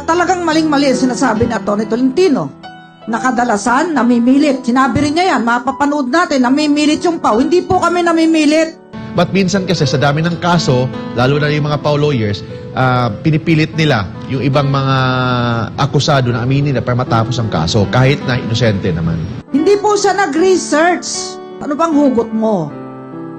talagang maling-mali ang sinasabi ni Atty. Tolentino. Nakadalasan, namimilit. Sinabi rin niya yan, mapapanood natin, namimilit yung PAW. Hindi po kami namimilit. But minsan kasi sa dami ng kaso, lalo na yung mga PAW lawyers, pinipilit nila yung ibang mga akusado na aminin na para matapos ang kaso, kahit na inosente naman. Hindi po siya nag-research. Ano bang hugot mo?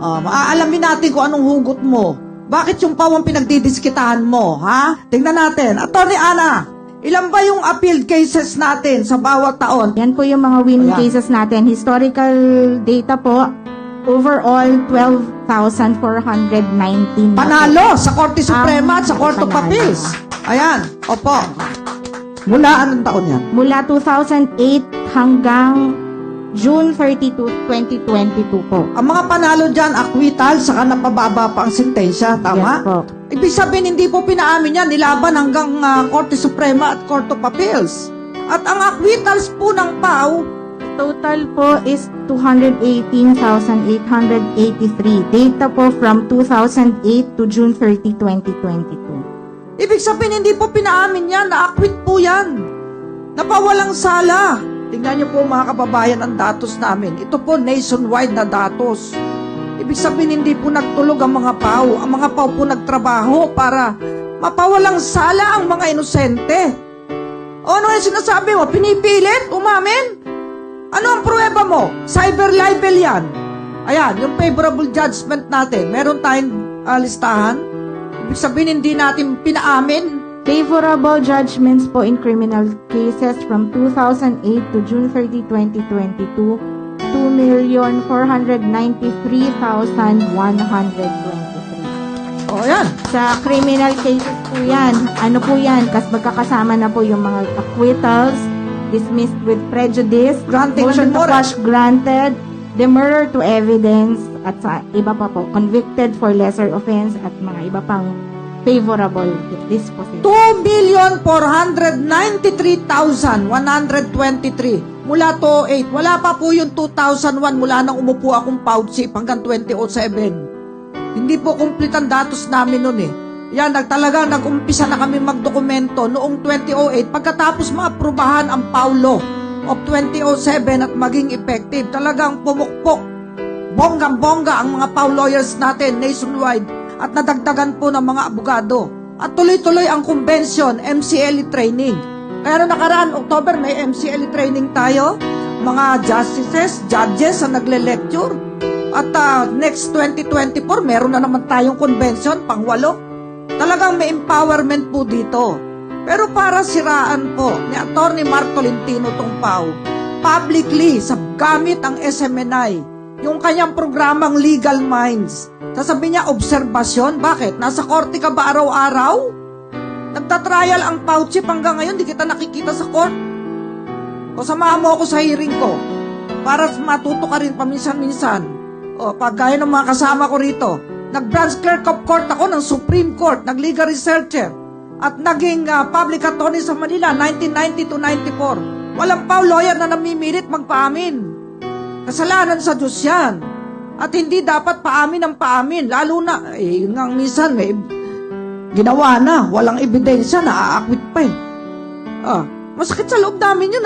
Maaalamin natin kung anong hugot mo. Bakit yung PAW ang pinagdidiskitahan mo, ha? Tingnan natin. Atty. Ana, ilan ba yung appeal cases natin sa bawat taon? Yan po yung mga winning Ayan. cases natin. Historical data po, overall 12,419. Panalo sa Korte Suprema at sa Court of panalo. Appeals. Ayan, opo. Mula anong taon yan? Mula 2008 hanggang June 32, 2022 po. Ang mga panalo dyan, acquittal, saka napababa pa ang sentensya, Yes tama? po. Ibig sabihin, hindi po pinaamin yan, nilaban hanggang Korte Suprema at Court of Appeals. At ang acquittals po ng PAW, Total po is 218,883. Data po from 2008 to June 30, 2022. ibig sabihin, hindi po pinaamin yan, na-acquit po yan. Napawalang sala. Tingnan niyo po mga kababayan ang datos namin. Ito po nationwide na datos. Ibig sabihin, hindi po nagtulog ang mga PAW. Ang mga PAW po nagtrabaho para mapawalang sala ang mga inosente. O ano yung sinasabi mo? Pinipilit? Umamin? Ano ang pruweba mo? Cyber libel yan. Ayan, yung favorable judgment natin. Meron tayong listahan. Ibig sabihin, hindi natin pinaamin. Favorable judgments po in criminal cases from 2008 to June 30, 2022, 2,493,123. O, ayan. Sa criminal cases po yan, ano po yan, kas magkakasama na po yung mga acquittals, dismissed with prejudice, Granting motion to memorial. quash granted, demurrer to evidence, at sa iba pa po, convicted for lesser offense, at mga iba pang favorable disposition. 2,493,123 mula 2008. Wala pa po yung 2001 mula nang umupo akong PAW chief hanggang 2007. Hindi po complete ang datos namin nun eh. Yan, nag-umpisa na kami magdokumento noong 2008 pagkatapos maaprubahan ang PAW Law of 2007 at maging effective. Talagang pumukpok, bonggang-bongga ang mga PAW lawyers natin nationwide at nadagdagan po ng mga abogado. At tuloy-tuloy ang convention, MCLE training. Kaya na nakaraan, October, may MCLE training tayo. Mga justices, judges na nagle-lecture. At next 2024, meron na naman tayong convention, pang-8. Talagang may empowerment po dito. Pero para siraan po ni Atty. Mark Tolentino tong PAW, publicly, sa gamit ang SMNI, yung kanyang programang Legal Minds. Sasabihin niya, obserbasyon. Bakit? Nasa korte ka ba araw-araw? Nagtatrial ang PAW chief hanggang ngayon, di kita nakikita sa court. O samahan mo ako sa hearing ko para matuto ka rin paminsan-minsan. O pag gaya ng mga kasama ko rito, nag-branch clerk of court ako ng Supreme Court, nag-legal researcher, at naging public attorney sa Manila, 1990 to 94. Walang PAW lawyer na namimilit magpaamin. Kasalanan sa Diyos yan. At hindi dapat paamin ang paamin. Lalo na, yun nga minsan, ginawa na, walang ebidensya, naaakwit pa eh. Masakit sa loob namin yun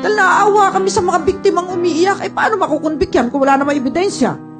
Dahil naaawa kami sa mga biktimang umiiyak, paano makukonvict yan kung wala namang ebidensya?